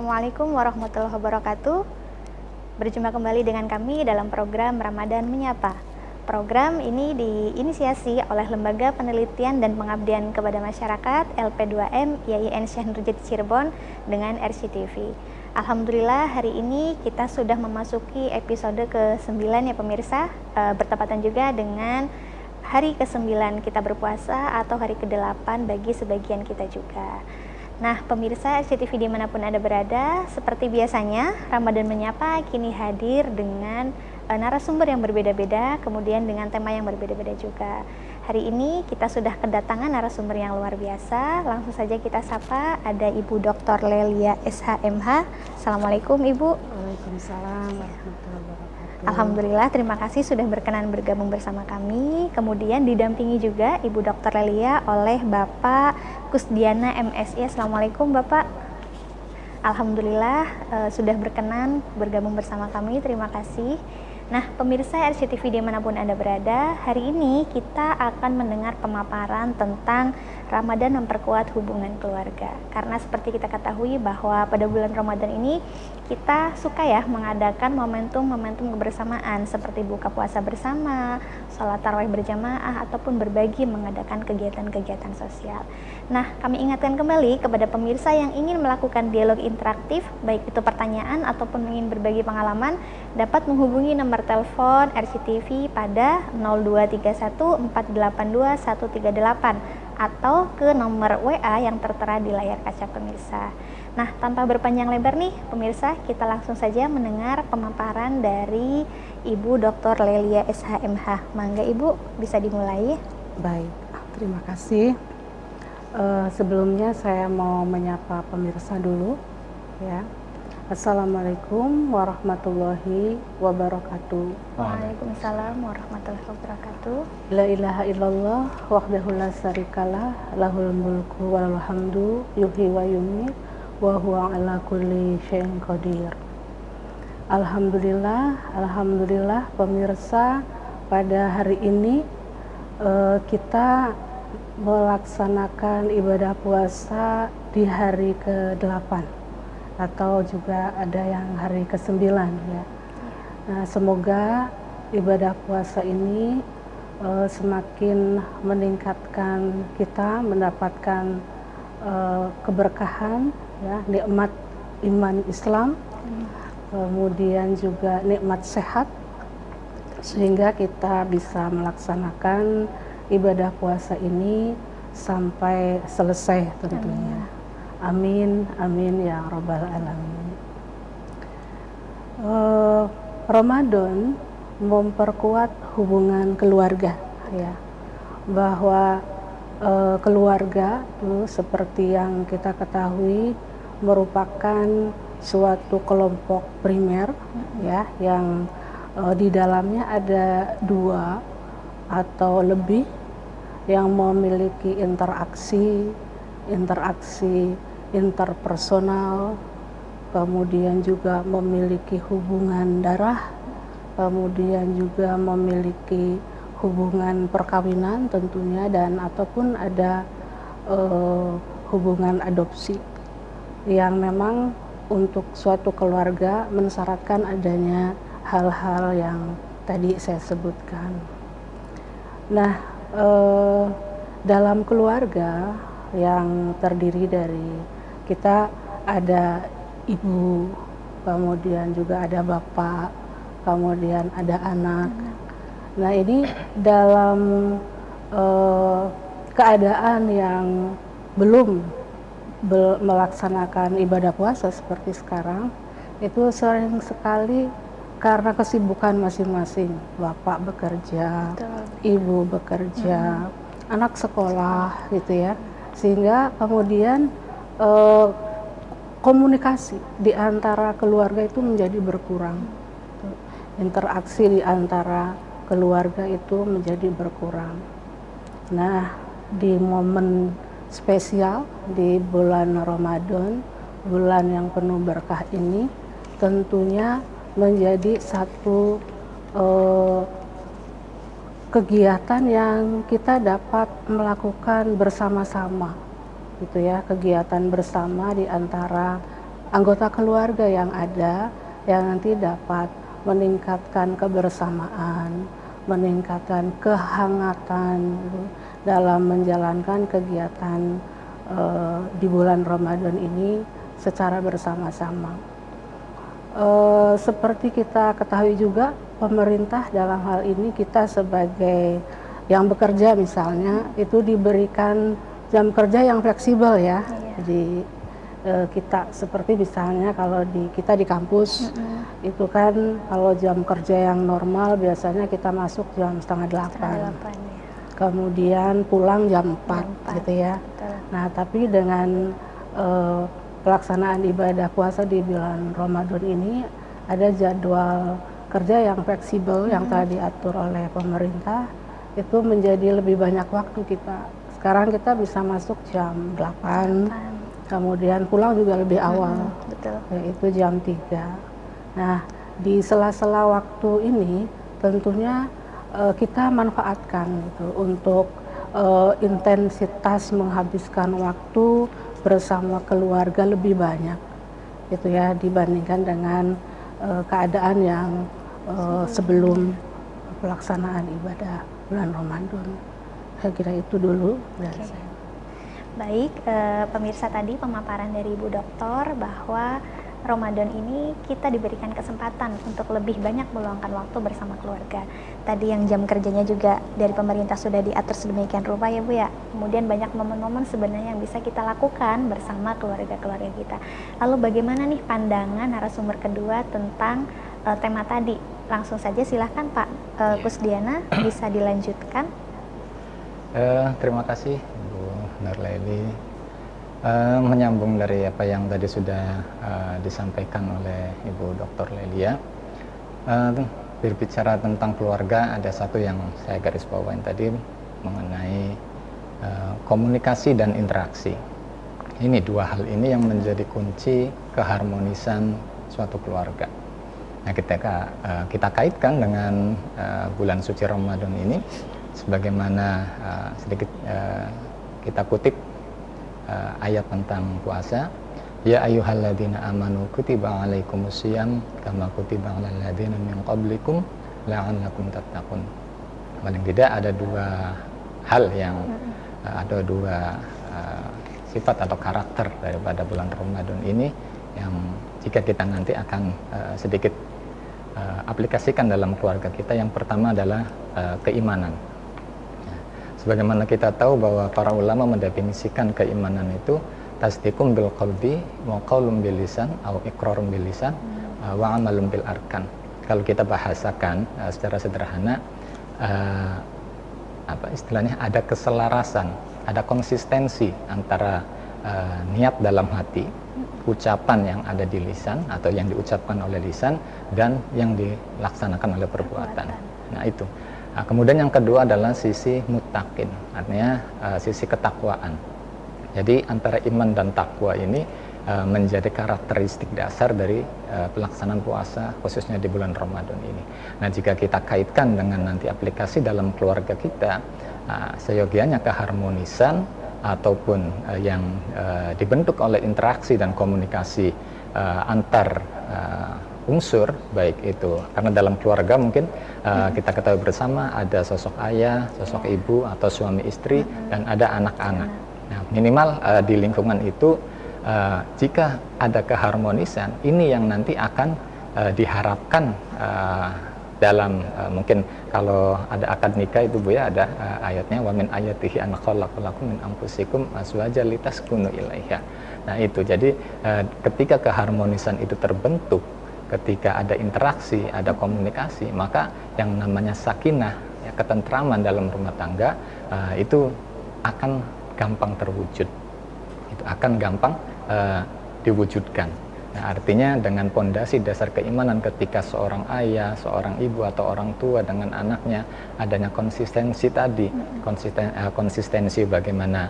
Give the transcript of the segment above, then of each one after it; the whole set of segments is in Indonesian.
Assalamualaikum warahmatullahi wabarakatuh. Berjumpa kembali dengan kami dalam program Ramadan Menyapa. Program ini diinisiasi oleh Lembaga Penelitian dan Pengabdian kepada Masyarakat LP2M IAIN Syekh Nurjati Cirebon dengan RCTV. Alhamdulillah hari ini kita sudah memasuki episode ke-9 ya pemirsa, bertepatan juga dengan hari ke-9 kita berpuasa atau hari ke-8 bagi sebagian kita juga. Nah, pemirsa RCTV dimanapun Anda berada, seperti biasanya, Ramadan Menyapa kini hadir dengan narasumber yang berbeda-beda, kemudian dengan tema yang berbeda-beda juga. Hari ini kita sudah kedatangan narasumber yang luar biasa. Langsung saja kita sapa, ada Ibu Dr. Lelia SHMH. Assalamualaikum Ibu. Waalaikumsalam warahmatullahi wabarakatuh. Alhamdulillah, terima kasih sudah berkenan bergabung bersama kami. Kemudian didampingi juga Ibu Dr. Lelia oleh Bapak Kusdiana MSI. Assalamualaikum Bapak. Alhamdulillah sudah berkenan bergabung bersama kami, terima kasih. Nah, pemirsa RCTV dimanapun Anda berada, hari ini kita akan mendengar pemaparan tentang Ramadan memperkuat hubungan keluarga. Karena seperti kita ketahui bahwa pada bulan Ramadan ini kita suka ya mengadakan momentum-momentum kebersamaan seperti buka puasa bersama, sholat tarawih berjamaah, ataupun berbagi mengadakan kegiatan-kegiatan sosial. Nah, kami ingatkan kembali kepada pemirsa yang ingin melakukan dialog interaktif, baik itu pertanyaan ataupun ingin berbagi pengalaman, dapat menghubungi nomor telepon RCTV pada 0231482138 atau ke nomor WA yang tertera di layar kaca pemirsa. Nah, tanpa berpanjang lebar nih pemirsa, kita langsung saja mendengar pemaparan dari Ibu Dr. Lelia SHMH. Mangga Ibu, bisa dimulai. Baik, terima kasih. Sebelumnya saya mau menyapa pemirsa dulu ya. Assalamualaikum warahmatullahi wabarakatuh. Waalaikumsalam warahmatullahi wabarakatuh. La ilaha illallah wahdahu la syarikalah, lahul mulku walal hamdu, yuhyi wa yumiit, wa huwa ala kulli syai'in qadir. Alhamdulillah pemirsa, pada hari ini kita melaksanakan ibadah puasa di hari ke-8 atau juga ada yang hari ke-9 ya. Nah, semoga ibadah puasa ini semakin meningkatkan kita mendapatkan keberkahan ya, nikmat iman Islam, kemudian juga nikmat sehat, sehingga kita bisa melaksanakan ibadah puasa ini sampai selesai tentunya. Amin, amin ya rabbal alamin. Ramadan memperkuat hubungan keluarga ya, bahwa keluarga itu seperti yang kita ketahui merupakan suatu kelompok primer ya, yang di dalamnya ada 2 atau lebih yang memiliki interaksi interpersonal, kemudian juga memiliki hubungan darah, kemudian juga memiliki hubungan perkawinan tentunya, dan ataupun ada hubungan adopsi yang memang untuk suatu keluarga mensyaratkan adanya hal-hal yang tadi saya sebutkan. Nah, dalam keluarga yang terdiri dari kita ada ibu, kemudian juga ada bapak, kemudian ada anak. Nah, ini dalam keadaan yang belum melaksanakan ibadah puasa seperti sekarang, itu sering sekali karena kesibukan masing-masing, bapak bekerja, ibu bekerja, anak sekolah gitu ya, sehingga kemudian komunikasi di antara keluarga itu menjadi berkurang, interaksi di antara keluarga itu menjadi berkurang. Nah, di momen spesial di bulan Ramadan, bulan yang penuh berkah ini, tentunya menjadi satu kegiatan yang kita dapat melakukan bersama-sama gitu ya, kegiatan bersama di antara anggota keluarga yang ada yang nanti dapat meningkatkan kebersamaan, meningkatkan kehangatan dalam menjalankan kegiatan di bulan Ramadan ini secara bersama-sama. Seperti kita ketahui juga, pemerintah dalam hal ini kita sebagai yang bekerja misalnya itu diberikan jam kerja yang fleksibel ya. Jadi kita seperti misalnya kalau kita di kampus itu kan kalau jam kerja yang normal biasanya kita masuk jam setengah 8. Kemudian pulang jam 4 gitu ya. Betul. Nah, tapi dengan pelaksanaan ibadah puasa di bulan Ramadan ini ada jadwal kerja yang fleksibel yang telah diatur oleh pemerintah, itu menjadi lebih banyak waktu kita. Sekarang kita bisa masuk jam 8, kemudian pulang juga lebih awal, yaitu jam 3. Nah, di sela-sela waktu ini tentunya kita manfaatkan gitu untuk intensitas menghabiskan waktu bersama keluarga lebih banyak gitu ya dibandingkan dengan keadaan yang sebelum pelaksanaan ibadah bulan Ramadan. Saya kira itu dulu dari saya. Baik, pemirsa, tadi pemaparan dari Ibu Doktor bahwa Ramadan ini kita diberikan kesempatan untuk lebih banyak meluangkan waktu bersama keluarga. Tadi yang jam kerjanya juga dari pemerintah sudah diatur sedemikian rupa ya Bu ya. Kemudian banyak momen-momen sebenarnya yang bisa kita lakukan bersama keluarga-keluarga kita. Lalu bagaimana nih pandangan narasumber kedua tentang tema tadi? Langsung saja silahkan Pak Kusdiana, bisa dilanjutkan. Terima kasih Bu Nurlaili. Menyambung dari apa yang tadi sudah disampaikan oleh Ibu Dr. Lelia, berbicara tentang keluarga, ada satu yang saya garis bawain tadi mengenai komunikasi dan interaksi. Ini dua hal ini yang menjadi kunci keharmonisan suatu keluarga. Nah, kita kaitkan dengan bulan suci Ramadan ini, sebagaimana sedikit kita kutip ayat tentang puasa, ya ayyuhalladzina amanu kutiba alaikumusiyam kama kutiba alal ladzina min qablikum la'allakum tattaqun. Paling tidak ada dua hal yang ada dua sifat atau karakter daripada bulan Ramadan ini yang jika kita nanti akan sedikit aplikasikan dalam keluarga kita. Yang pertama adalah keimanan. Sebagaimana kita tahu bahwa para ulama mendefinisikan keimanan itu tasdiqum bil qalbi wa qaulun bil lisan atau iqrarun bil lisan wa amalun bil arkan. Kalau kita bahasakan secara sederhana, apa istilahnya, ada keselarasan, ada konsistensi antara niat dalam hati, ucapan yang ada di lisan atau yang diucapkan oleh lisan dan yang dilaksanakan oleh perbuatan. Nah, itu. Nah, kemudian yang kedua adalah sisi muttaqin, artinya sisi ketakwaan. Jadi antara iman dan takwa ini menjadi karakteristik dasar dari pelaksanaan puasa khususnya di bulan Ramadan ini. Nah, jika kita kaitkan dengan nanti aplikasi dalam keluarga kita, seyogianya keharmonisan ataupun yang dibentuk oleh interaksi dan komunikasi antar unsur, baik itu karena dalam keluarga mungkin kita ketahui bersama ada sosok ayah, sosok ibu atau suami istri dan ada anak-anak. Nah, minimal di lingkungan itu jika ada keharmonisan ini yang nanti akan diharapkan dalam mungkin kalau ada akad nikah itu Bu ya, ada ayatnya wa min ayatihi an khalaqalakum min anfusikum azwajan litaskunu ilaiha. Nah, itu jadi ketika keharmonisan itu terbentuk, ketika ada interaksi, ada komunikasi, maka yang namanya sakinah, ya, ketentraman dalam rumah tangga itu akan gampang terwujud, itu akan gampang diwujudkan. Nah, artinya dengan pondasi dasar keimanan ketika seorang ayah, seorang ibu atau orang tua dengan anaknya adanya konsistensi tadi, konsistensi bagaimana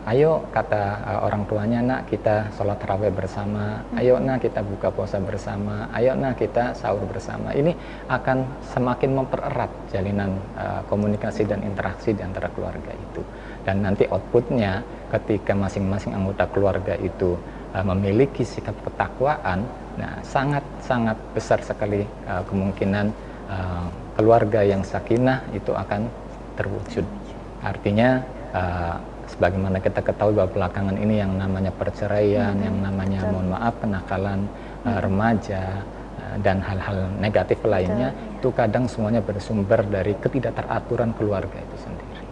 ayo kata orang tuanya, nak kita sholat tarawih bersama, ayo nak kita buka puasa bersama, ayo nak kita sahur bersama. Ini akan semakin mempererat jalinan komunikasi dan interaksi di antara keluarga itu. Dan nanti outputnya ketika masing-masing anggota keluarga itu memiliki sikap ketakwaan, nah sangat besar sekali kemungkinan keluarga yang sakinah itu akan terwujud. Artinya sebagaimana kita ketahui bahwa belakangan ini yang namanya perceraian, yang namanya mohon maaf kenakalan remaja dan hal-hal negatif lainnya, itu kadang semuanya bersumber dari ketidakteraturan keluarga itu sendiri.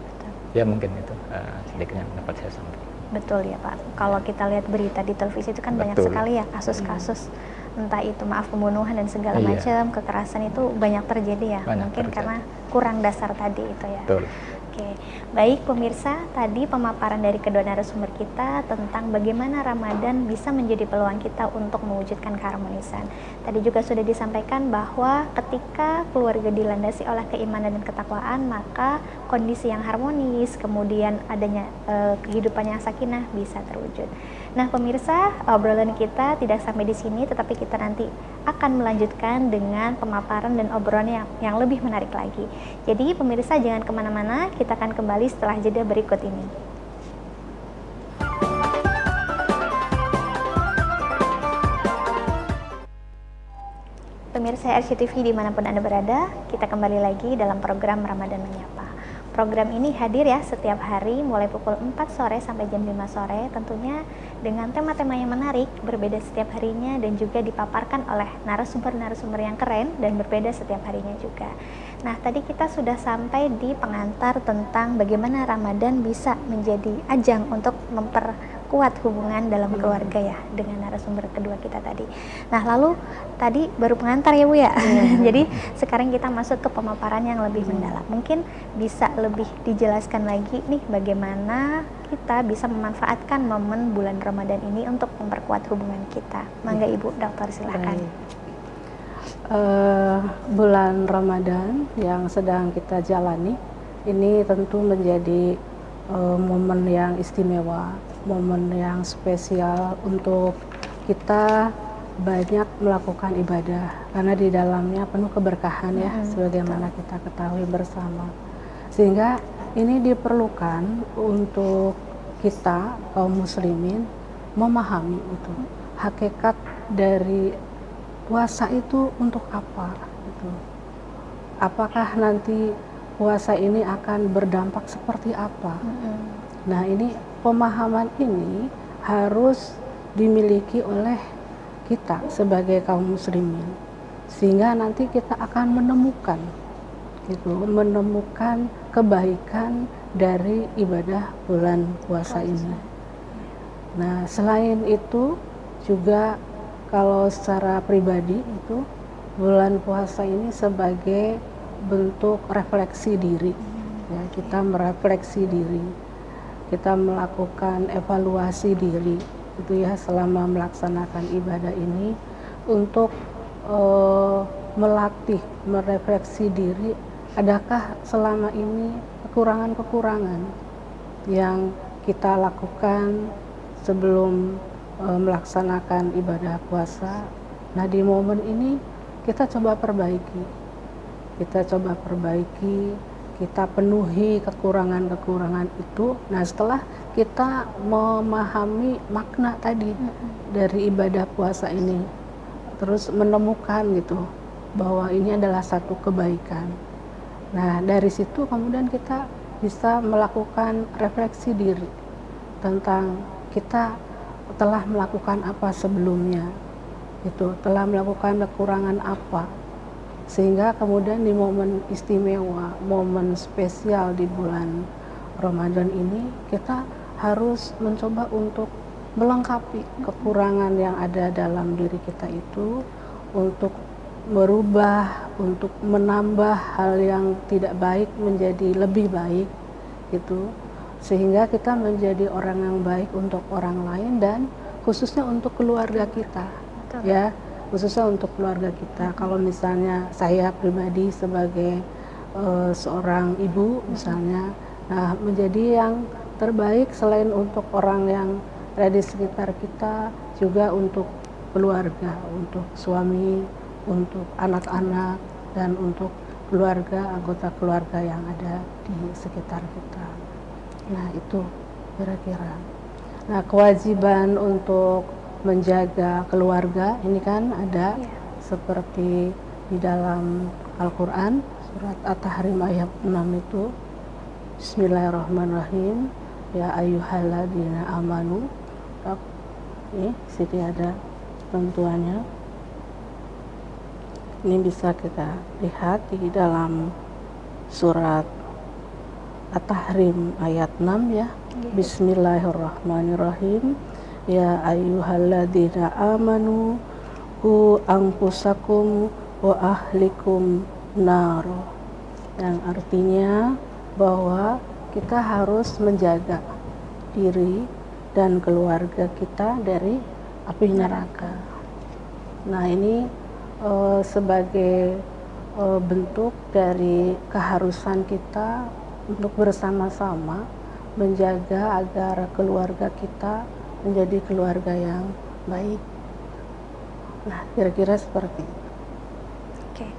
Ya mungkin itu sedikit yang dapat saya sampaikan. Betul ya Pak, kalau kita lihat berita di televisi itu kan banyak sekali ya kasus-kasus, entah itu maaf pembunuhan dan segala macam, kekerasan itu banyak terjadi ya, mungkin karena kurang dasar tadi itu ya. Betul. Oke, baik pemirsa, tadi pemaparan dari kedua narasumber kita tentang bagaimana Ramadan bisa menjadi peluang kita untuk mewujudkan keharmonisan. Tadi juga sudah disampaikan bahwa ketika keluarga dilandasi oleh keimanan dan ketakwaan, maka kondisi yang harmonis, kemudian adanya kehidupan yang sakinah bisa terwujud. Nah pemirsa, obrolan kita tidak sampai di sini, tetapi kita nanti akan melanjutkan dengan pemaparan dan obrolan yang lebih menarik lagi. Jadi pemirsa jangan kemana-mana, kita akan kembali setelah jeda berikut ini. Pemirsa RCTV dimanapun Anda berada, kita kembali lagi dalam program Ramadan Menyapa. Program ini hadir ya setiap hari mulai pukul 4 sore sampai jam 5 sore, tentunya dengan tema-tema yang menarik, berbeda setiap harinya dan juga dipaparkan oleh narasumber-narasumber yang keren dan berbeda setiap harinya juga. Nah, tadi kita sudah sampai di pengantar tentang bagaimana Ramadan bisa menjadi ajang untuk memperkuat hubungan dalam keluarga ya dengan narasumber kedua kita tadi. Nah, lalu tadi baru pengantar ya Bu ya. Jadi sekarang kita masuk ke pemaparan yang lebih mendalam. Mungkin bisa lebih dijelaskan lagi nih bagaimana kita bisa memanfaatkan momen bulan Ramadan ini untuk memperkuat hubungan kita. Mangga Ibu Dokter silakan. Bulan Ramadan yang sedang kita jalani ini tentu menjadi momen yang istimewa, momen yang spesial untuk kita banyak melakukan ibadah karena di dalamnya penuh keberkahan ya, sebagaimana kita ketahui bersama. Sehingga ini diperlukan untuk kita kaum muslimin memahami itu hakikat dari puasa itu untuk apa gitu. Apakah nanti puasa ini akan berdampak seperti apa? Nah, ini pemahaman ini harus dimiliki oleh kita sebagai kaum muslimin, sehingga nanti kita akan menemukan kebaikan dari ibadah bulan puasa ini. Nah, selain itu juga kalau secara pribadi itu bulan puasa ini sebagai bentuk refleksi diri ya, kita merefleksi diri, kita melakukan evaluasi diri itu ya selama melaksanakan ibadah ini untuk melatih, merefleksi diri, adakah selama ini kekurangan-kekurangan yang kita lakukan sebelum melaksanakan ibadah puasa. Nah, di momen ini kita coba perbaiki, kita penuhi kekurangan-kekurangan itu. Nah, setelah kita memahami makna tadi dari ibadah puasa ini, terus menemukan gitu bahwa ini adalah satu kebaikan. Nah, dari situ kemudian kita bisa melakukan refleksi diri tentang kita telah melakukan apa sebelumnya, itu telah melakukan kekurangan apa, sehingga kemudian di momen istimewa, momen spesial di bulan Ramadan ini kita harus mencoba untuk melengkapi kekurangan yang ada dalam diri kita itu, untuk merubah, untuk menambah hal yang tidak baik menjadi lebih baik gitu, sehingga kita menjadi orang yang baik untuk orang lain dan khususnya untuk keluarga kita. Betul. Ya, khususnya untuk keluarga kita. Kalau misalnya saya pribadi sebagai seorang ibu misalnya, nah menjadi yang terbaik selain untuk orang yang ada di sekitar kita, juga untuk keluarga, untuk suami, untuk anak-anak, dan untuk keluarga, anggota keluarga yang ada di sekitar kita. Nah, itu kira-kira. Nah, kewajiban untuk menjaga keluarga. Ini kan ada Iya. seperti di dalam Al-Quran surat At-Tahrim ayat 6 itu, Bismillahirrahmanirrahim, ya ayyuhalladzina amanu. Ini sini ada tentuannya. Ini bisa kita lihat di dalam surat At-Tahrim ayat 6 ya. Bismillahirrahmanirrahim. Ya ayyuhalladzina amanu qu anfusakum wa ahlikum nar. Yang artinya bahwa kita harus menjaga diri dan keluarga kita dari api neraka. Nah, ini sebagai bentuk dari keharusan kita untuk bersama-sama menjaga agar keluarga kita menjadi keluarga yang baik. Nah, kira-kira seperti itu. Oke,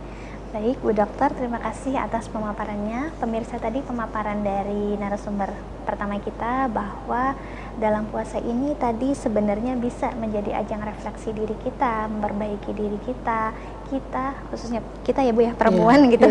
baik Bu Dokter, terima kasih atas pemaparannya. Pemirsa, tadi pemaparan dari narasumber pertama kita bahwa dalam puasa ini tadi sebenarnya bisa menjadi ajang refleksi diri kita, memperbaiki diri kita khususnya kita ya Bu ya, perempuan gitu.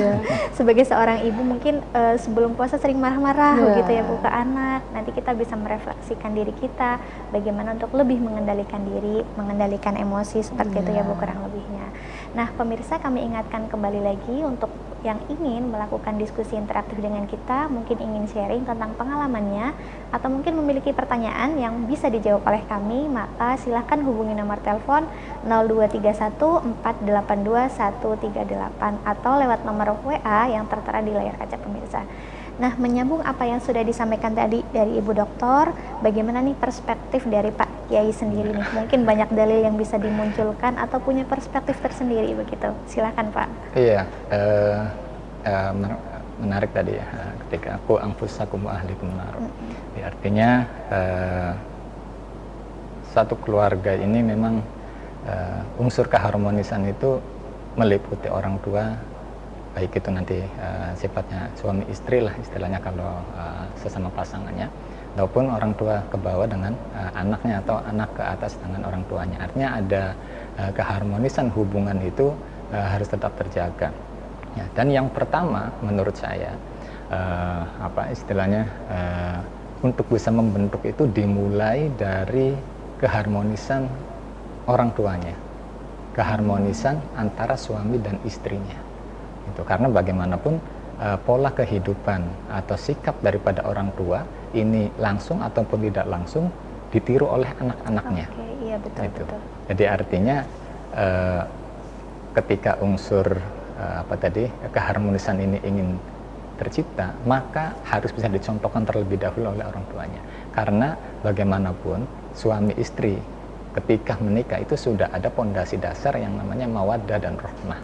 Sebagai seorang ibu mungkin sebelum puasa sering marah-marah gitu ya Bu ke anak. Nanti kita bisa merefleksikan diri kita, bagaimana untuk lebih mengendalikan diri, mengendalikan emosi seperti itu ya Bu, kurang lebihnya. Nah, pemirsa, kami ingatkan kembali lagi untuk yang ingin melakukan diskusi interaktif dengan kita, mungkin ingin sharing tentang pengalamannya, atau mungkin memiliki pertanyaan yang bisa dijawab oleh kami, maka silahkan hubungi nomor telepon 0231482138 atau lewat nomor WA yang tertera di layar kaca pemirsa. Nah, menyambung apa yang sudah disampaikan tadi dari Ibu Doktor, bagaimana nih perspektif dari Pak Kiai sendiri nih? Mungkin banyak dalil yang bisa dimunculkan atau punya perspektif tersendiri begitu. Silakan Pak. Iya, menarik tadi ya, ketika aku anfusakum wa ahlikum nar. Artinya satu keluarga ini memang unsur keharmonisan itu meliputi orang tua, baik itu nanti sifatnya suami istri lah istilahnya kalau sesama pasangannya, ataupun orang tua ke bawah dengan anaknya atau anak ke atas dengan orang tuanya. Artinya ada keharmonisan hubungan itu harus tetap terjaga. Ya, dan yang pertama menurut saya istilahnya untuk bisa membentuk itu dimulai dari keharmonisan orang tuanya, keharmonisan antara suami dan istrinya. Itu karena bagaimanapun pola kehidupan atau sikap daripada orang tua ini langsung ataupun tidak langsung ditiru oleh anak-anaknya. Oke, iya betul, itu. betul. Jadi artinya ketika unsur keharmonisan ini ingin tercipta, maka harus bisa dicontohkan terlebih dahulu oleh orang tuanya. Karena bagaimanapun suami istri ketika menikah itu sudah ada pondasi dasar yang namanya mawaddah dan rahmah.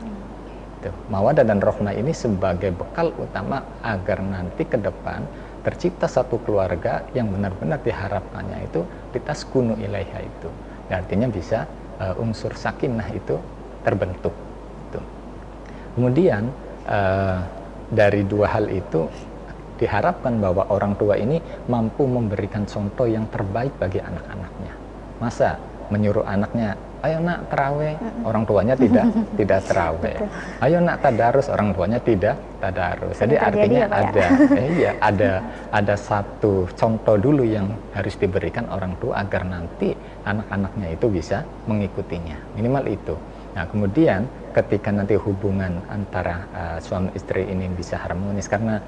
Mawaddah dan rahmah ini sebagai bekal utama agar nanti ke depan tercipta satu keluarga yang benar-benar diharapkannya itu litaskunu ilaiha itu. Artinya bisa unsur sakinah itu terbentuk. Kemudian dari dua hal itu diharapkan bahwa orang tua ini mampu memberikan contoh yang terbaik bagi anak-anaknya. Masa menyuruh anaknya, ayo nak terawih, orang tuanya tidak terawih. Ayo nak tadarus, orang tuanya tidak tadarus. Jadi artinya ada satu contoh dulu yang harus diberikan orang tua agar nanti anak-anaknya itu bisa mengikutinya. Minimal itu. Nah, kemudian ketika nanti hubungan antara suami istri ini bisa harmonis, karena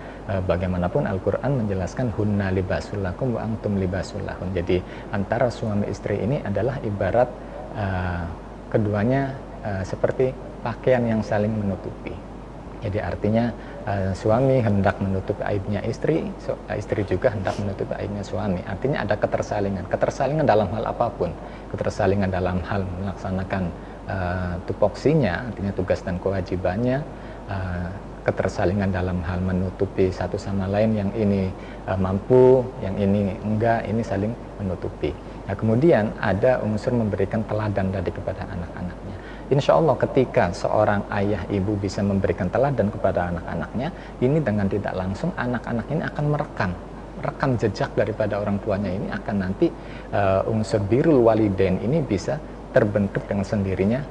bagaimanapun Al-Quran menjelaskan hunna libasul lakum wa antum libasul lahun. Jadi antara suami istri ini adalah ibarat keduanya seperti pakaian yang saling menutupi. Jadi artinya suami hendak menutupi aibnya istri, istri juga hendak menutupi aibnya suami. Artinya ada ketersalingan dalam hal apapun, ketersalingan dalam hal melaksanakan tupoksinya, artinya tugas dan kewajibannya, ketersalingan dalam hal menutupi satu sama lain, yang ini mampu, yang ini enggak, ini saling menutupi. Nah, kemudian ada unsur memberikan teladan tadi kepada anak-anaknya. Insya Allah ketika seorang ayah ibu bisa memberikan teladan kepada anak-anaknya, ini dengan tidak langsung anak-anak ini akan merekam rekam jejak daripada orang tuanya ini akan nanti unsur birrul walidain ini bisa terbentuk dengan sendirinya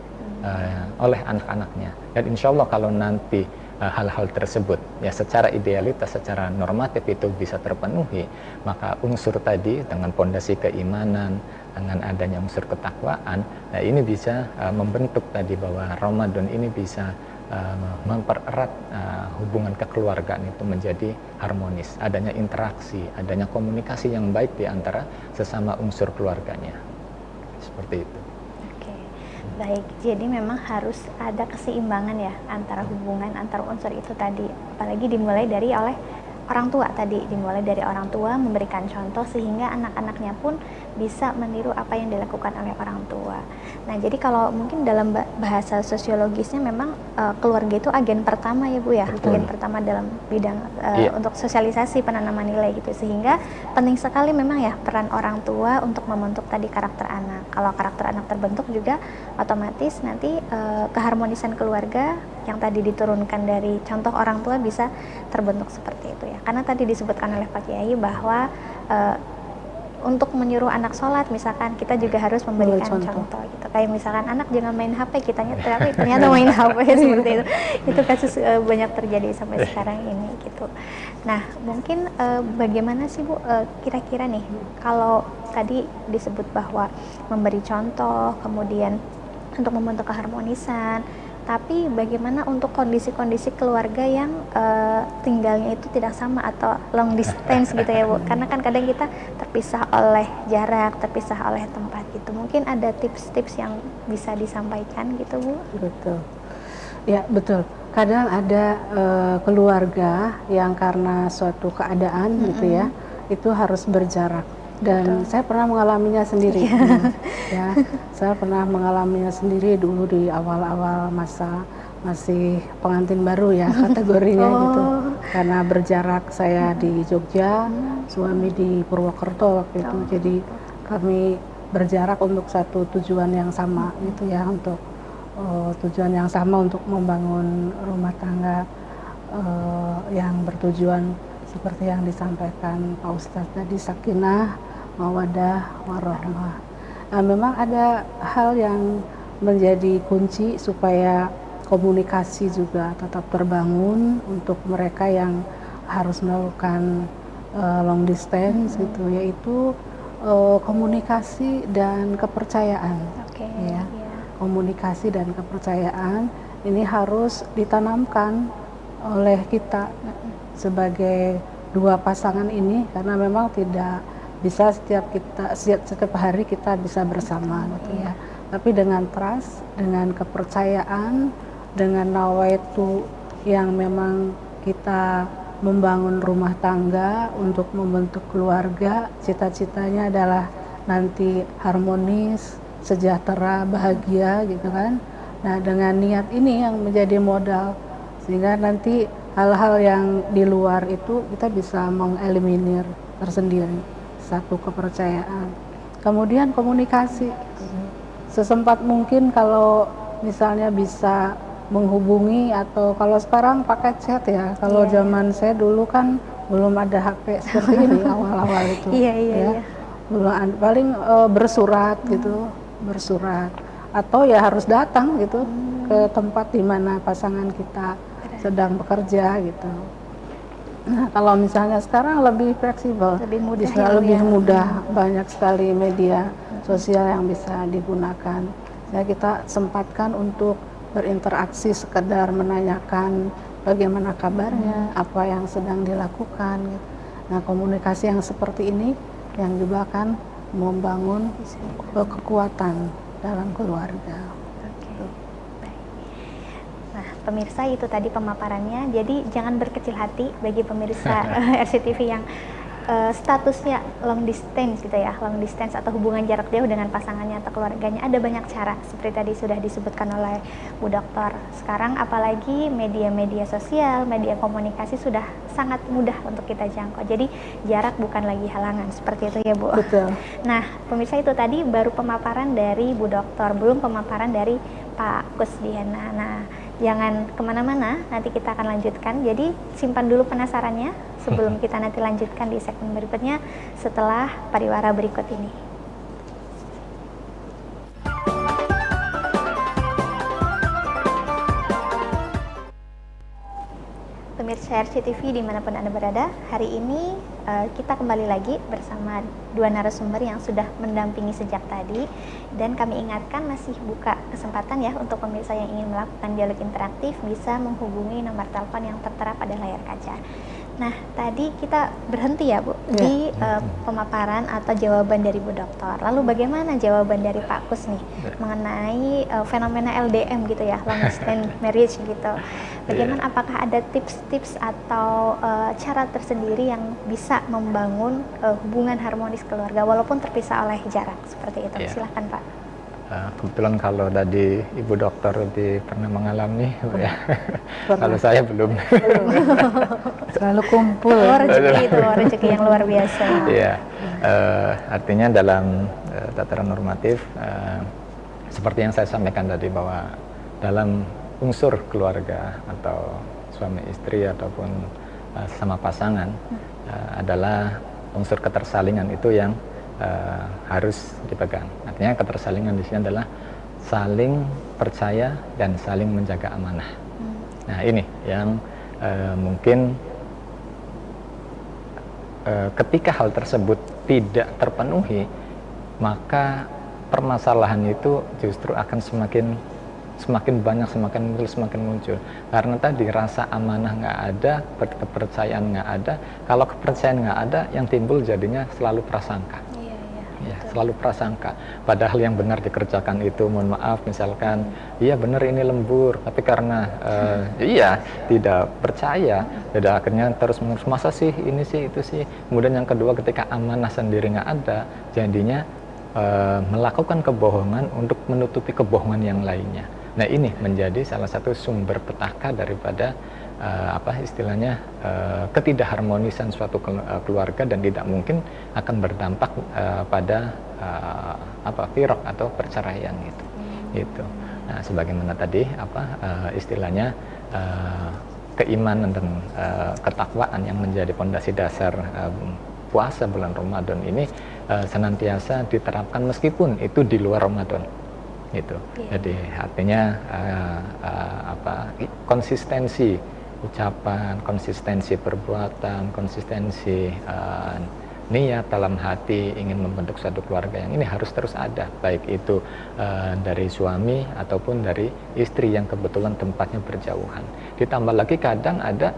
oleh anak-anaknya. Dan insya Allah kalau nanti hal-hal tersebut ya secara idealitas, secara normatif itu bisa terpenuhi, maka unsur tadi dengan pondasi keimanan, dengan adanya unsur ketakwaan, nah ini bisa membentuk tadi bahwa Ramadan ini bisa mempererat hubungan kekeluargaan itu menjadi harmonis, adanya interaksi, adanya komunikasi yang baik di antara sesama unsur keluarganya. Seperti itu. Baik, jadi memang harus ada keseimbangan ya antara hubungan antar unsur itu tadi, apalagi dimulai dari oleh orang tua tadi, dimulai dari orang tua memberikan contoh sehingga anak-anaknya pun bisa meniru apa yang dilakukan oleh orang tua. Nah, jadi kalau mungkin dalam bahasa sosiologisnya memang keluarga itu agen pertama ya Bu ya, agen pertama dalam bidang untuk sosialisasi penanaman nilai gitu, sehingga penting sekali memang ya peran orang tua untuk membentuk tadi karakter anak. Kalau karakter anak terbentuk juga otomatis nanti keharmonisan keluarga yang tadi diturunkan dari contoh orang tua bisa terbentuk seperti itu ya. Karena tadi disebutkan oleh Pak Kiai bahwa untuk menyuruh anak sholat misalkan kita juga harus memberikan contoh gitu. Kayak misalkan anak jangan main HP, kitanya tapi ternyata main HP seperti itu. Itu kasus banyak terjadi sampai sekarang ini gitu. Nah, mungkin bagaimana sih Bu kira-kira nih kalau tadi disebut bahwa memberi contoh, kemudian untuk membentuk keharmonisan, tapi bagaimana untuk kondisi-kondisi keluarga yang tinggalnya itu tidak sama atau long distance gitu ya Bu, karena kan kadang kita terpisah oleh jarak, terpisah oleh tempat gitu. Mungkin ada tips-tips yang bisa disampaikan gitu Bu? Betul, ya betul. Kadang ada keluarga yang karena suatu keadaan gitu ya, itu harus berjarak. Dan saya pernah mengalaminya sendiri. Ya, saya pernah mengalaminya sendiri dulu di awal-awal masa masih pengantin baru ya kategorinya gitu. Karena berjarak, saya di Jogja, suami di Purwokerto waktu itu. Jadi kami berjarak untuk satu tujuan yang sama gitu ya, untuk tujuan yang sama untuk membangun rumah tangga yang bertujuan seperti yang disampaikan Pak Ustadz tadi, sakinah, mawadah, warahmah. Nah, memang ada hal yang menjadi kunci supaya komunikasi juga tetap terbangun untuk mereka yang harus melakukan long distance gitu, yaitu komunikasi dan kepercayaan. Ya. Komunikasi dan kepercayaan ini harus ditanamkan oleh kita sebagai dua pasangan ini, karena memang tidak bisa setiap hari kita bisa bersama gitu ya. Tapi dengan trust, dengan kepercayaan, dengan nawaitu yang memang kita membangun rumah tangga untuk membentuk keluarga, cita-citanya adalah nanti harmonis, sejahtera, bahagia gitu kan. Nah, dengan niat ini yang menjadi modal, sehingga nanti hal-hal yang di luar itu kita bisa mengeliminir tersendiri. Satu, kepercayaan. Kemudian komunikasi. Sesempat mungkin kalau misalnya bisa menghubungi, atau kalau sekarang pakai chat ya. Kalau zaman saya dulu kan belum ada HP seperti ini awal-awal itu. Iya. Paling bersurat gitu, bersurat. Atau ya harus datang gitu ke tempat di mana pasangan kita sedang bekerja gitu. Nah, kalau misalnya sekarang lebih fleksibel, lebih mudah, banyak sekali media sosial yang bisa digunakan. Ya, kita sempatkan untuk berinteraksi, sekedar menanyakan bagaimana kabarnya, apa yang sedang dilakukan. Gitu. Nah, komunikasi yang seperti ini yang juga akan membangun kekuatan dalam keluarga. Pemirsa, itu tadi pemaparannya. Jadi jangan berkecil hati bagi pemirsa RCTV yang statusnya long distance gitu ya, long distance atau hubungan jarak jauh dengan pasangannya atau keluarganya. Ada banyak cara seperti tadi sudah disebutkan oleh Bu Dokter. Sekarang apalagi media-media sosial, media komunikasi sudah sangat mudah untuk kita jangkau. Jadi jarak bukan lagi halangan, seperti itu ya Bu. Betul. Nah, pemirsa, itu tadi baru pemaparan dari Bu Dokter, belum pemaparan dari Pak Kusdiana. Nah, Jangan kemana-mana, nanti kita akan lanjutkan. Jadi simpan dulu penasarannya sebelum kita nanti lanjutkan di segmen berikutnya setelah pariwara berikut ini. Pemirsa RCTV dimanapun Anda berada, hari ini kita kembali lagi bersama dua narasumber yang sudah mendampingi sejak tadi, dan kami ingatkan masih buka kesempatan ya untuk pemirsa yang ingin melakukan dialog interaktif bisa menghubungi nomor telepon yang tertera pada layar kaca. Nah, tadi kita berhenti ya Bu di pemaparan atau jawaban dari Bu Dokter. Lalu bagaimana jawaban dari Pak Kus nih mengenai fenomena LDM gitu ya, long distance marriage gitu. Bagaimana, apakah ada tips-tips atau cara tersendiri yang bisa membangun hubungan harmonis keluarga walaupun terpisah oleh jarak seperti itu? Silahkan Pak. Kebetulan kalau tadi Ibu Dokter pernah mengalami, ya. Kalau saya belum. Selalu kumpul. Oh, rezeki itu, rezeki yang luar biasa. Iya, artinya dalam tataran normatif, seperti yang saya sampaikan tadi bahwa dalam unsur keluarga atau suami istri ataupun sama pasangan adalah unsur ketersalingan itu yang harus dipegang. Artinya ketersalingan di sini adalah saling percaya dan saling menjaga amanah. Nah ini yang mungkin ketika hal tersebut tidak terpenuhi, maka permasalahan itu justru akan semakin banyak, semakin muncul. Karena tadi rasa amanah nggak ada, kepercayaan nggak ada. Kalau kepercayaan nggak ada, yang timbul jadinya selalu prasangka. Ya, selalu prasangka. Padahal yang benar dikerjakan itu, mohon maaf, misalkan, iya benar ini lembur, tapi karena iya tidak percaya, jadi akhirnya terus menerus, masa sih ini sih itu sih. Kemudian yang kedua, ketika amanah sendiri nggak ada, jadinya melakukan kebohongan untuk menutupi kebohongan yang lainnya. Nah ini menjadi salah satu sumber petaka daripada istilahnya ketidakharmonisan suatu keluarga, dan tidak mungkin akan berdampak pada firaq atau perceraian gitu. Nah sebagaimana tadi istilahnya keimanan dan ketakwaan yang menjadi pondasi dasar puasa bulan Ramadan ini senantiasa diterapkan meskipun itu di luar Ramadan gitu. Jadi artinya konsistensi ucapan, konsistensi perbuatan, konsistensi niat dalam hati ingin membentuk suatu keluarga yang ini harus terus ada, baik itu dari suami ataupun dari istri yang kebetulan tempatnya berjauhan. Ditambah lagi kadang ada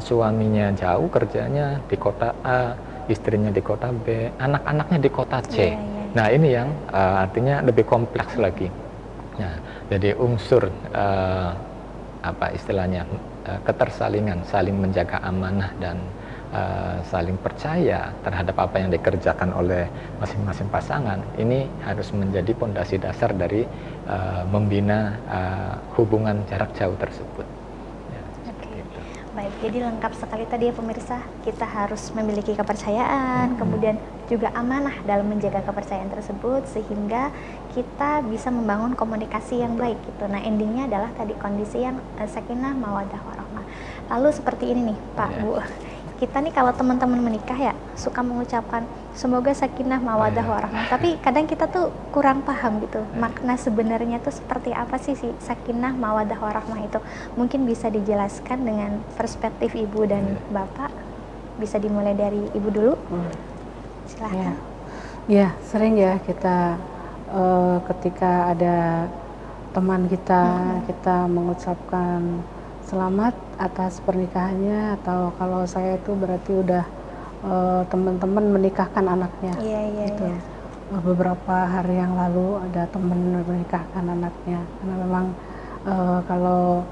suaminya jauh kerjanya di kota A, istrinya di kota B, anak-anaknya di kota C. Nah ini yang artinya lebih kompleks lagi. Nah, jadi unsur istilahnya ketersalingan, saling menjaga amanah dan saling percaya terhadap apa yang dikerjakan oleh masing-masing pasangan, ini harus menjadi pondasi dasar dari membina hubungan jarak jauh tersebut. Baik, jadi lengkap sekali tadi ya pemirsa, kita harus memiliki kepercayaan, kemudian juga amanah dalam menjaga kepercayaan tersebut sehingga kita bisa membangun komunikasi yang baik gitu. Nah endingnya adalah tadi kondisi yang sakinah, mawaddah, warahmah. Lalu seperti ini nih Pak, Bu, kita nih kalau teman-teman menikah ya suka mengucapkan semoga sakinah, mawaddah, warahmah, tapi kadang kita tuh kurang paham gitu makna sebenarnya tuh seperti apa sih sakinah, mawaddah, warahmah itu. Mungkin bisa dijelaskan dengan perspektif Ibu dan Bapak. Bisa dimulai dari Ibu dulu. Silahkan. Ya, sering ya kita ketika ada teman kita mengucapkan selamat atas pernikahannya, atau kalau saya itu berarti udah teman-teman menikahkan anaknya. Gitu. Beberapa hari yang lalu ada teman menikahkan anaknya, karena memang kalau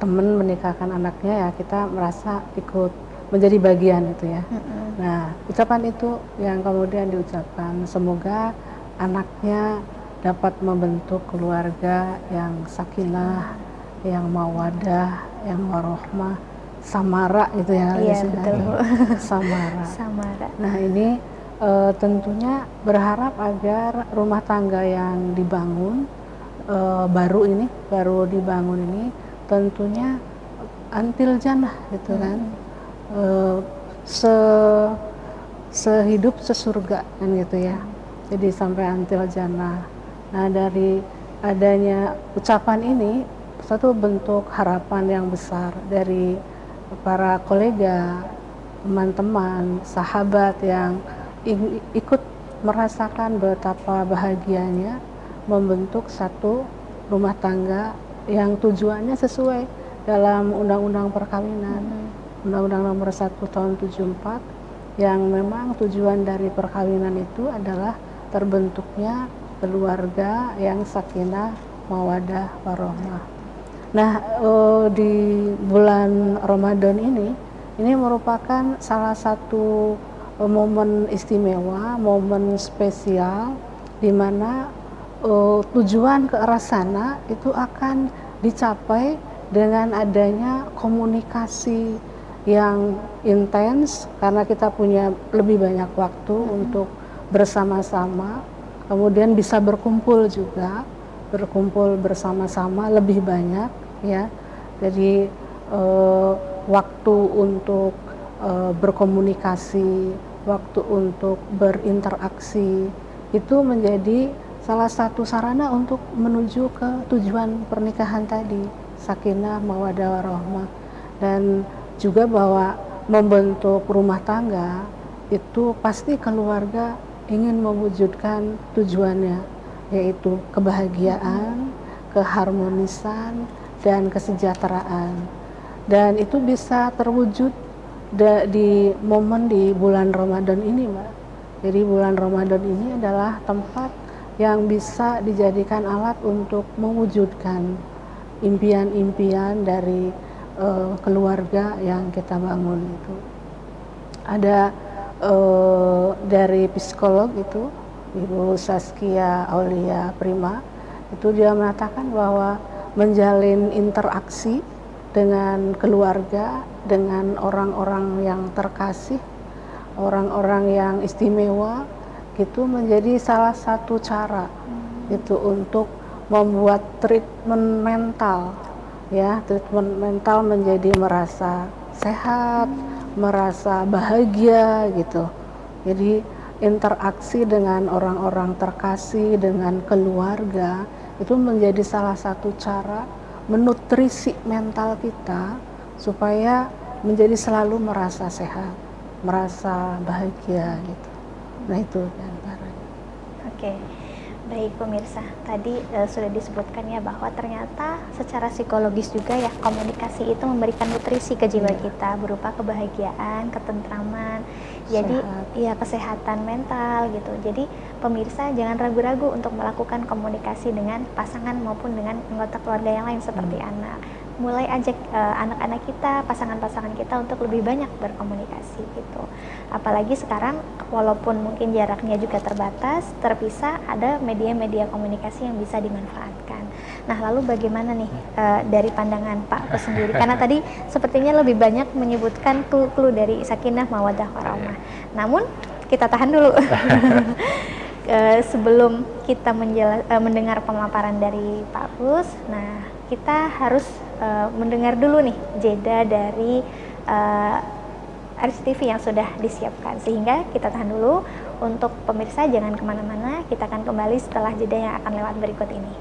teman menikahkan anaknya ya kita merasa ikut menjadi bagian itu ya. Nah ucapan itu yang kemudian diucapkan, semoga anaknya dapat membentuk keluarga yang sakinah, yang mawadah, yang warohmah, samara itu ya. Iya betul. Samara. Nah ini tentunya berharap agar rumah tangga yang dibangun baru dibangun ini tentunya antil jannah gitu kan. Se sehidup sesurga kan gitu ya. Jadi sampai antil jannah. Nah, dari adanya ucapan ini satu bentuk harapan yang besar dari para kolega, teman-teman, sahabat yang ikut merasakan betapa bahagianya membentuk satu rumah tangga yang tujuannya sesuai dalam Undang-Undang Perkawinan, Undang-Undang Nomor 1 Tahun 74, yang memang tujuan dari perkawinan itu adalah terbentuknya keluarga yang sakinah, mawadah, warahmah. Nah, di bulan Ramadan ini merupakan salah satu momen istimewa, momen spesial di mana tujuan ke arah sana itu akan dicapai dengan adanya komunikasi yang intens, karena kita punya lebih banyak waktu untuk bersama-sama, kemudian bisa berkumpul juga, berkumpul bersama-sama lebih banyak ya. Jadi waktu untuk berkomunikasi, waktu untuk berinteraksi itu menjadi salah satu sarana untuk menuju ke tujuan pernikahan tadi, sakinah, mawaddah, warahmah. Dan juga bahwa membentuk rumah tangga itu pasti keluarga ingin mewujudkan tujuannya, yaitu kebahagiaan, keharmonisan, dan kesejahteraan. Dan itu bisa terwujud di momen di bulan Ramadan ini, Mbak. Jadi bulan Ramadan ini adalah tempat yang bisa dijadikan alat untuk mewujudkan impian-impian dari keluarga yang kita bangun itu. Ada dari psikolog itu, Ibu Saskia Aulia Prima, itu dia mengatakan bahwa menjalin interaksi dengan keluarga, dengan orang-orang yang terkasih, orang-orang yang istimewa, itu menjadi salah satu cara itu untuk membuat treatment mental, ya, treatment mental menjadi merasa sehat, merasa bahagia gitu. Jadi interaksi dengan orang-orang terkasih, dengan keluarga itu menjadi salah satu cara menutrisi mental kita supaya menjadi selalu merasa sehat, merasa bahagia gitu. Nah, itu diantaranya. Oke, baik pemirsa, tadi sudah disebutkan ya bahwa ternyata secara psikologis juga ya komunikasi itu memberikan nutrisi ke jiwa kita berupa kebahagiaan, ketentraman, jadi ya kesehatan mental gitu. Jadi pemirsa jangan ragu-ragu untuk melakukan komunikasi dengan pasangan maupun dengan anggota keluarga yang lain seperti anak. Mulai ajak anak-anak kita, pasangan-pasangan kita untuk lebih banyak berkomunikasi gitu. Apalagi sekarang walaupun mungkin jaraknya juga terbatas, terpisah, ada media-media komunikasi yang bisa dimanfaatkan. Nah, lalu bagaimana nih dari pandangan Pak Kus sendiri? Karena tadi sepertinya lebih banyak menyebutkan clue-clue dari sakinah, mawaddah, warahmah. Namun kita tahan dulu. Sebelum kita mendengar pemaparan dari Pak Kus, nah kita harus mendengar dulu nih jeda dari RCTV yang sudah disiapkan, sehingga kita tahan dulu. Untuk pemirsa jangan kemana-mana, kita akan kembali setelah jeda yang akan lewat berikut ini.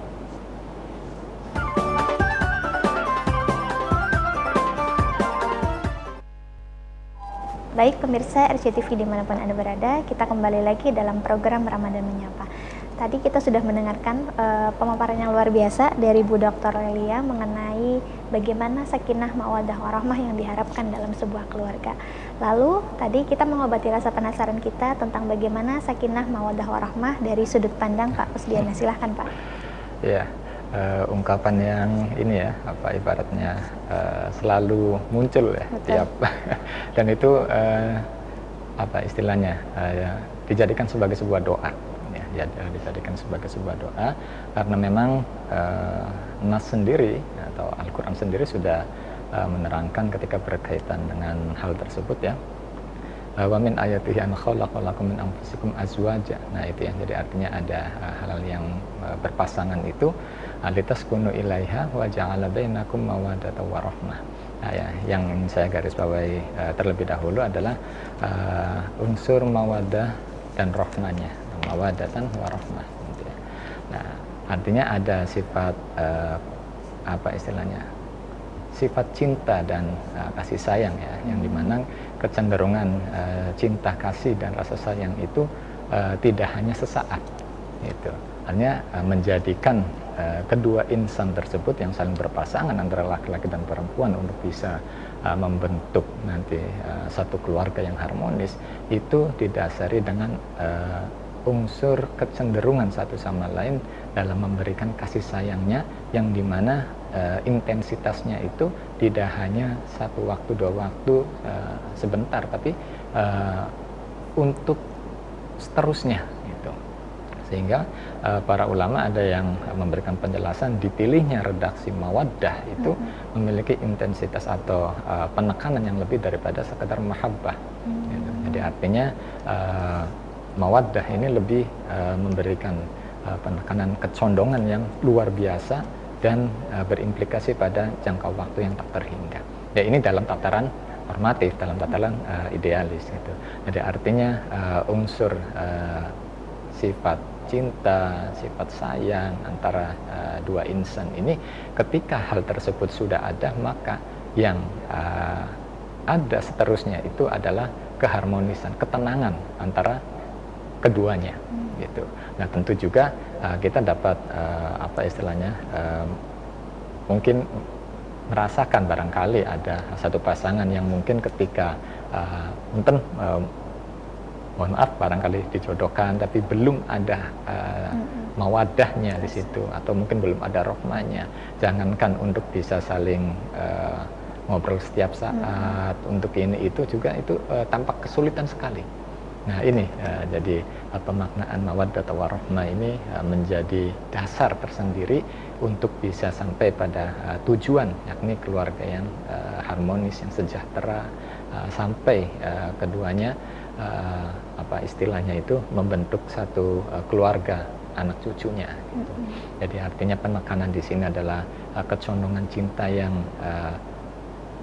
Baik pemirsa RCTV dimanapun Anda berada, kita kembali lagi dalam program Ramadan Menyapa. Tadi kita sudah mendengarkan pemaparan yang luar biasa dari Bu Dr. Lelia mengenai bagaimana sakinah, mawaddah, warahmah yang diharapkan dalam sebuah keluarga. Lalu tadi kita mengobati rasa penasaran kita tentang bagaimana sakinah, mawaddah, warahmah dari sudut pandang Pak Kusdiana. Silahkan Pak. Ya, ungkapan yang ini ya, apa ibaratnya selalu muncul ya. Betul. Tiap dan itu apa istilahnya ya, dijadikan sebagai sebuah doa. Ya, dijadikan sebagai sebuah doa karena memang Nas sendiri atau Al-Quran sendiri sudah menerangkan ketika berkaitan dengan hal tersebut ya, wa min ayatihi an khalaqalakum min anfusikum azwaja. Nah itu yang jadi artinya ada hal yang berpasangan itu litaskunu ilaiha wa ja'ala bainakum mawaddatan wa rahmah. Nah, ya, yang ingin saya garis bawahi terlebih dahulu adalah unsur mawaddah dan rahmanya, mawaddatan wa rahmah gitu ya. Nah artinya ada sifat apa istilahnya, sifat cinta dan kasih sayang ya, yang dimana kecenderungan cinta kasih dan rasa sayang itu tidak hanya sesaat gitu. Hanya menjadikan kedua insan tersebut yang saling berpasangan antara laki-laki dan perempuan untuk bisa membentuk nanti satu keluarga yang harmonis itu didasari dengan unsur kecenderungan satu sama lain dalam memberikan kasih sayangnya, yang dimana intensitasnya itu tidak hanya satu waktu dua waktu sebentar, tapi untuk seterusnya gitu. Sehingga para ulama ada yang memberikan penjelasan dipilihnya redaksi mawaddah itu memiliki intensitas atau penekanan yang lebih daripada sekedar mahabbah gitu. Jadi artinya mawaddah ini lebih memberikan penekanan kecondongan yang luar biasa dan berimplikasi pada jangka waktu yang tak terhingga. Ya ini dalam tataran normatif, dalam tataran idealis gitu. Jadi artinya unsur sifat cinta, sifat sayang antara dua insan ini, ketika hal tersebut sudah ada, maka yang ada seterusnya itu adalah keharmonisan, ketenangan antara keduanya gitu. Nah tentu juga kita dapat apa istilahnya mungkin merasakan barangkali ada satu pasangan yang mungkin ketika mohon maaf barangkali dijodohkan tapi belum ada mawadahnya di situ, atau mungkin belum ada rohmanya. Jangankan untuk bisa saling ngobrol setiap saat, untuk ini itu juga itu tampak kesulitan sekali. Nah ini jadi pemaknaan mawaddah wa rahmah ini menjadi dasar tersendiri untuk bisa sampai pada tujuan, yakni keluarga yang harmonis, yang sejahtera, sampai keduanya apa istilahnya itu membentuk satu keluarga anak cucunya gitu. Jadi artinya penekanan di sini adalah kecondongan cinta yang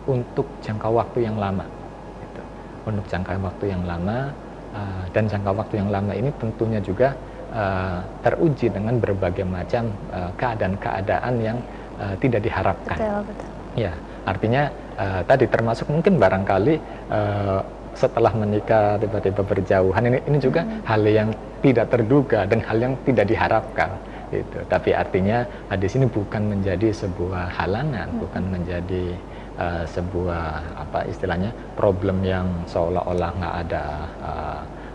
untuk jangka waktu yang lama gitu. Untuk jangka waktu yang lama, dan jangka waktu yang lama ini tentunya juga teruji dengan berbagai macam keadaan-keadaan yang tidak diharapkan. Betul. Ya, artinya tadi termasuk mungkin barangkali setelah menikah tiba-tiba berjauhan, ini juga hal yang tidak terduga dan hal yang tidak diharapkan gitu. Tapi artinya di sini bukan menjadi sebuah halangan, bukan menjadi sebuah apa istilahnya problem yang seolah-olah nggak ada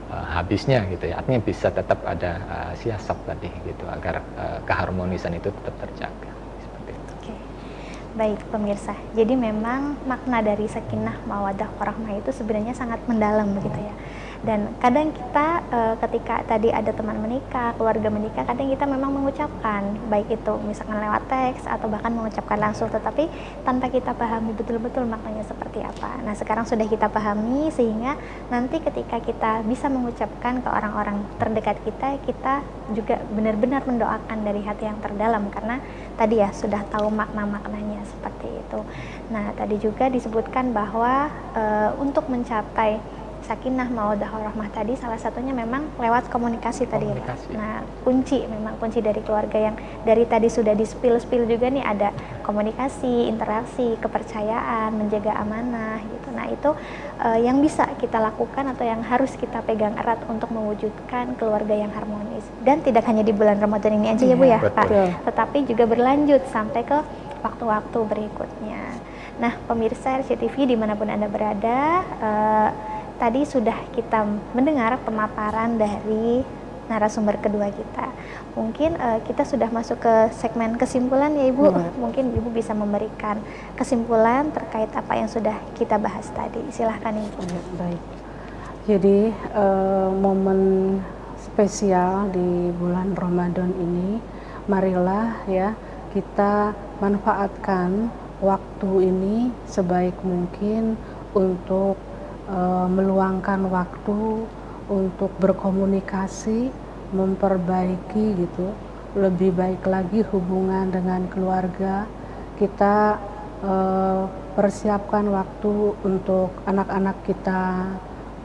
habisnya gitu ya. Artinya bisa tetap ada siasat tadi gitu agar keharmonisan itu tetap terjaga seperti itu. Baik pemirsa, jadi memang makna dari sakinah mawaddah warahmah itu sebenarnya sangat mendalam begitu ya. Dan kadang kita ketika tadi ada teman menikah, keluarga menikah, kadang kita memang mengucapkan, baik itu misalkan lewat teks atau bahkan mengucapkan langsung, tetapi tanpa kita pahami betul-betul maknanya seperti apa. Nah sekarang sudah kita pahami, sehingga nanti ketika kita bisa mengucapkan ke orang-orang terdekat kita, kita juga benar-benar mendoakan dari hati yang terdalam, karena tadi ya sudah tahu makna-maknanya seperti itu. Nah tadi juga disebutkan bahwa untuk mencapai sakinah mawaddah warahmah tadi salah satunya memang lewat komunikasi tadi ya Pak. Nah kunci dari keluarga yang dari tadi sudah di spill juga nih, ada komunikasi, interaksi, kepercayaan, menjaga amanah gitu. Nah itu yang bisa kita lakukan atau yang harus kita pegang erat untuk mewujudkan keluarga yang harmonis, dan tidak hanya di bulan Ramadan ini aja ya Bu ya Pak, tetapi juga berlanjut sampai ke waktu-waktu berikutnya. Nah pemirsa RCTV dimanapun Anda berada, tadi sudah kita mendengar pemaparan dari narasumber kedua kita. Mungkin kita sudah masuk ke segmen kesimpulan ya Ibu. Mungkin Ibu bisa memberikan kesimpulan terkait apa yang sudah kita bahas tadi. Silahkan Ibu. Baik. Jadi momen spesial di bulan Ramadan ini, marilah ya kita manfaatkan waktu ini sebaik mungkin untuk meluangkan waktu untuk berkomunikasi, memperbaiki gitu, lebih baik lagi hubungan dengan keluarga. Kita persiapkan waktu untuk anak-anak kita,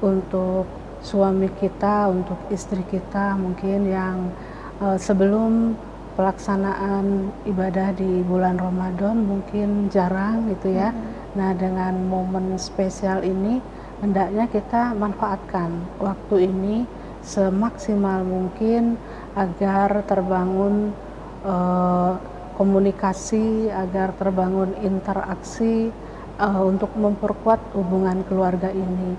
untuk suami kita, untuk istri kita mungkin yang sebelum pelaksanaan ibadah di bulan Ramadan mungkin jarang gitu ya. Nah, dengan momen spesial ini hendaknya kita manfaatkan waktu ini semaksimal mungkin agar terbangun komunikasi, agar terbangun interaksi untuk memperkuat hubungan keluarga ini.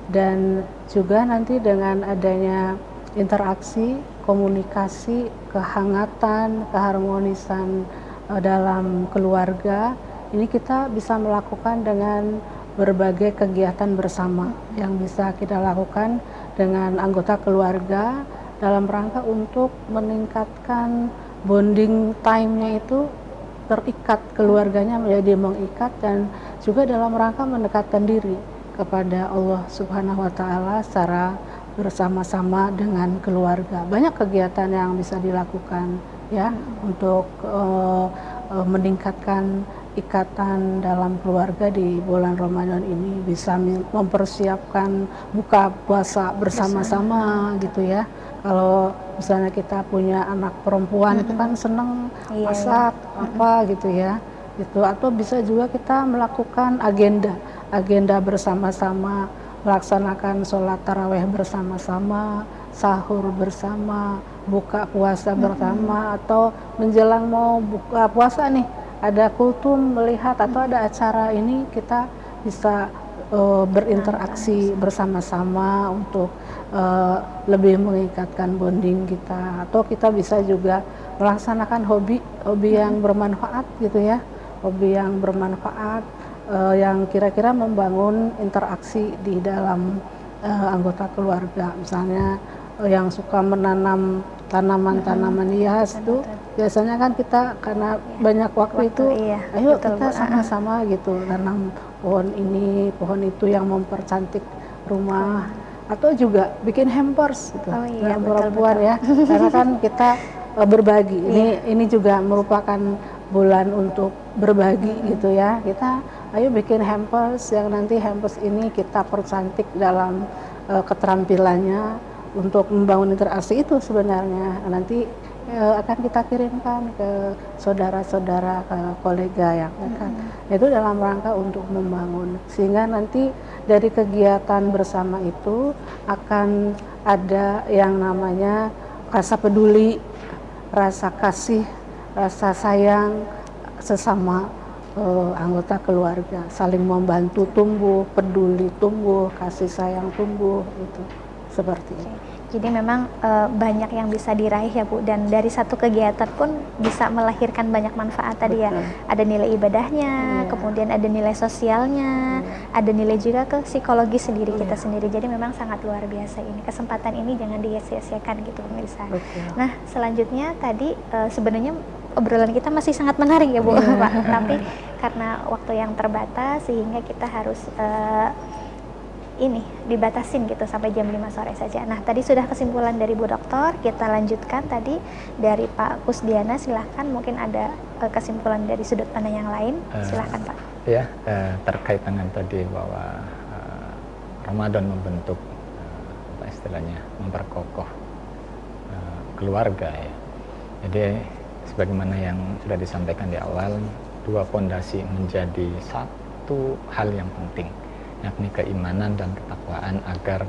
Dan juga nanti dengan adanya interaksi, komunikasi, kehangatan, keharmonisan dalam keluarga, ini kita bisa melakukan dengan berbagai kegiatan bersama yang bisa kita lakukan dengan anggota keluarga dalam rangka untuk meningkatkan bonding time-nya itu terikat, keluarganya menjadi mengikat, dan juga dalam rangka mendekatkan diri kepada Allah Subhanahu wa Ta'ala secara bersama-sama dengan keluarga. Banyak kegiatan yang bisa dilakukan ya untuk meningkatkan ikatan dalam keluarga di bulan Ramadan ini, bisa mempersiapkan buka puasa bersama-sama gitu ya. Kalau misalnya kita punya anak perempuan itu kan seneng masak apa gitu ya, gitu. Atau bisa juga kita melakukan agenda bersama-sama, melaksanakan sholat taraweh bersama-sama, sahur bersama, buka puasa bersama, atau menjelang mau buka puasa nih ada kultum melihat atau ada acara ini, kita bisa berinteraksi bersama-sama untuk lebih mengikatkan bonding kita. Atau kita bisa juga melaksanakan hobi yang bermanfaat gitu ya, hobi yang bermanfaat yang kira-kira membangun interaksi di dalam anggota keluarga. Misalnya yang suka menanam tanaman-tanaman hias itu biasanya kan kita karena banyak waktu itu, ayo kita sama-sama gitu tanam pohon ini, pohon itu yang mempercantik rumah. Atau juga bikin hampers gitu, perempuan ya, karena kan kita berbagi. Ini juga merupakan bulan untuk berbagi gitu ya. Kita ayo bikin hampers yang nanti hampers ini kita percantik dalam keterampilannya untuk membangun interaksi itu sebenarnya nanti akan kita kirimkan ke saudara-saudara, ke kolega yang dekat. Itu dalam rangka untuk membangun, sehingga nanti dari kegiatan bersama itu akan ada yang namanya rasa peduli, rasa kasih, rasa sayang sesama anggota keluarga, saling membantu tumbuh, peduli tumbuh, kasih sayang tumbuh, itu seperti itu. Jadi memang banyak yang bisa diraih ya Bu, dan dari satu kegiatan pun bisa melahirkan banyak manfaat tadi ya. Ada nilai ibadahnya, kemudian ada nilai sosialnya, ada nilai juga ke psikologi sendiri kita sendiri. Jadi memang sangat luar biasa ini. Kesempatan ini jangan disia-siakan gitu pemirsa. Nah, selanjutnya tadi sebenarnya obrolan kita masih sangat menarik ya Bu, Pak. Tapi karena waktu yang terbatas sehingga kita harus ini dibatasin gitu sampai jam 5 sore saja. Nah, tadi sudah kesimpulan dari Bu Dokter, kita lanjutkan tadi dari Pak Kusdiana. Silahkan, mungkin ada kesimpulan dari sudut pandang yang lain. Silahkan Pak. Ya, terkait dengan tadi bahwa Ramadan membentuk apa istilahnya, memperkokoh keluarga ya. Jadi sebagaimana yang sudah disampaikan di awal, dua fondasi menjadi satu hal yang penting, yakni keimanan dan ketakwaan, agar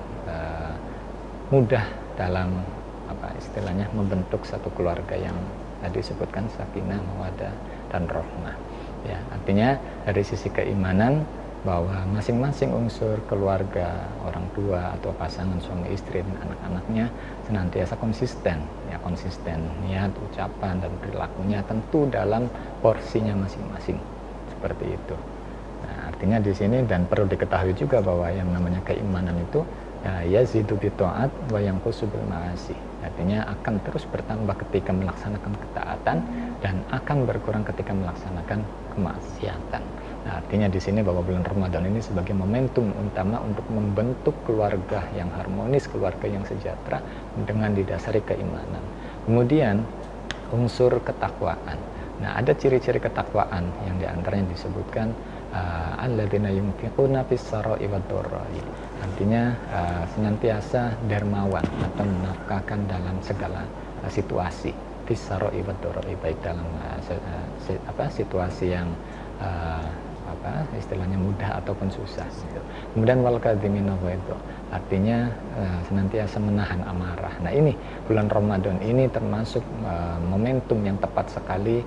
mudah dalam apa istilahnya membentuk satu keluarga yang tadi disebutkan sakinah, mawaddah, dan rahmah. Ya, artinya dari sisi keimanan bahwa masing-masing unsur keluarga, orang tua atau pasangan suami istri dan anak-anaknya senantiasa konsisten, ya konsisten niat, ucapan, dan perilakunya tentu dalam porsinya masing-masing, seperti itu. Nah, artinya di sini dan perlu diketahui juga bahwa yang namanya keimanan itu ya yazidu bi ta'at wa yanqusu bil ma'asi. Artinya akan terus bertambah ketika melaksanakan ketaatan dan akan berkurang ketika melaksanakan kemaksiatan. Nah, artinya di sini bahwa bulan Ramadan ini sebagai momentum utama untuk membentuk keluarga yang harmonis, keluarga yang sejahtera dengan didasari keimanan. Kemudian unsur ketakwaan. Nah, ada ciri-ciri ketakwaan yang diantaranya disebutkan alladzina yunfiquna fis-sarai wad-dharra'i. Artinya senantiasa dermawan atau menafkahkan dalam segala situasi, fis-sarai wad-dharra'i, baik dalam situasi yang istilahnya mudah ataupun susah gitu. Kemudian wal kadzimina ghaidha, artinya senantiasa menahan amarah. Nah, ini bulan Ramadan ini termasuk momentum yang tepat sekali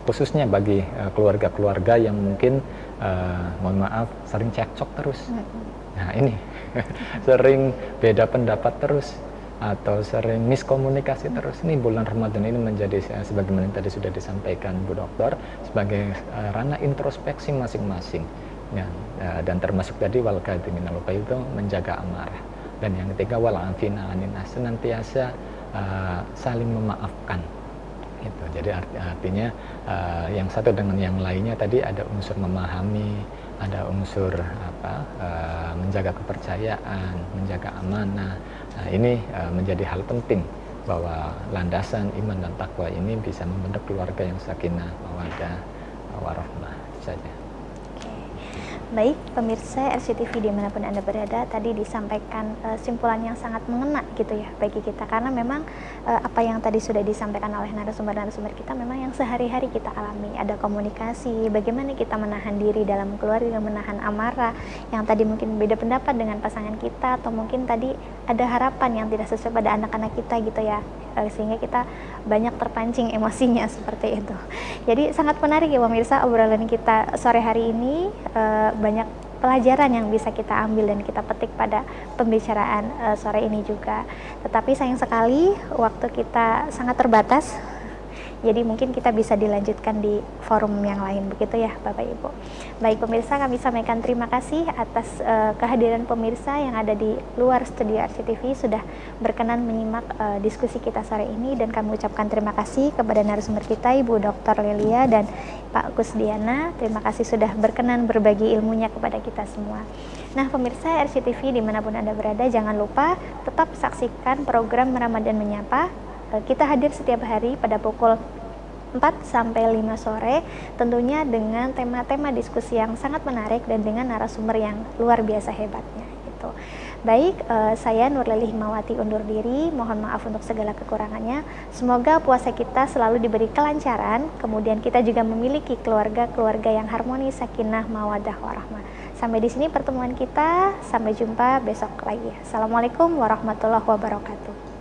khususnya bagi keluarga-keluarga yang mungkin mohon maaf sering cekcok terus. Nah, ini sering beda pendapat terus atau sering miskomunikasi terus. Ini bulan Ramadan ini menjadi sebagaimana tadi sudah disampaikan Bu Dokter sebagai ranah introspeksi masing-masing ya, dan termasuk tadi wal kadhiminal ghaidh itu menjaga amarah, dan yang ketiga wal afina 'anin nas, senantiasa saling memaafkan gitu. Jadi artinya yang satu dengan yang lainnya tadi ada unsur memahami, ada unsur menjaga kepercayaan, menjaga amanah. Nah, ini menjadi hal penting bahwa landasan iman dan takwa ini bisa membentuk keluarga yang sakinah, mawaddah, warahmah saja. Baik, pemirsa RCTV dimanapun Anda berada, tadi disampaikan simpulan yang sangat mengena gitu ya bagi kita, karena memang apa yang tadi sudah disampaikan oleh narasumber-narasumber kita memang yang sehari-hari kita alami. Ada komunikasi, bagaimana kita menahan diri dalam keluarga, menahan amarah, yang tadi mungkin beda pendapat dengan pasangan kita, atau mungkin tadi ada harapan yang tidak sesuai pada anak-anak kita gitu ya, sehingga kita banyak terpancing emosinya seperti itu. Jadi sangat menarik ya pemirsa obrolan kita sore hari ini, banyak pelajaran yang bisa kita ambil dan kita petik pada pembicaraan sore ini juga. Tetapi sayang sekali waktu kita sangat terbatas. Jadi mungkin kita bisa dilanjutkan di forum yang lain, begitu ya Bapak Ibu. Baik pemirsa, kami sampaikan terima kasih atas kehadiran pemirsa yang ada di luar studio RCTV sudah berkenan menyimak diskusi kita sore ini, dan kami ucapkan terima kasih kepada narasumber kita Ibu Dr. Lelia dan Pak Kusdiana. Terima kasih sudah berkenan berbagi ilmunya kepada kita semua. Nah pemirsa RCTV dimanapun Anda berada, jangan lupa tetap saksikan program Ramadan Menyapa. Kita hadir setiap hari pada pukul 4 sampai 5 sore, tentunya dengan tema-tema diskusi yang sangat menarik dan dengan narasumber yang luar biasa hebatnya gitu. Baik, saya Nurleli Himawati undur diri, mohon maaf untuk segala kekurangannya. Semoga puasa kita selalu diberi kelancaran, kemudian kita juga memiliki keluarga-keluarga yang harmonis, sakinah, mawaddah, warahmah. Sampai di sini pertemuan kita, sampai jumpa besok lagi. Assalamualaikum warahmatullahi wabarakatuh.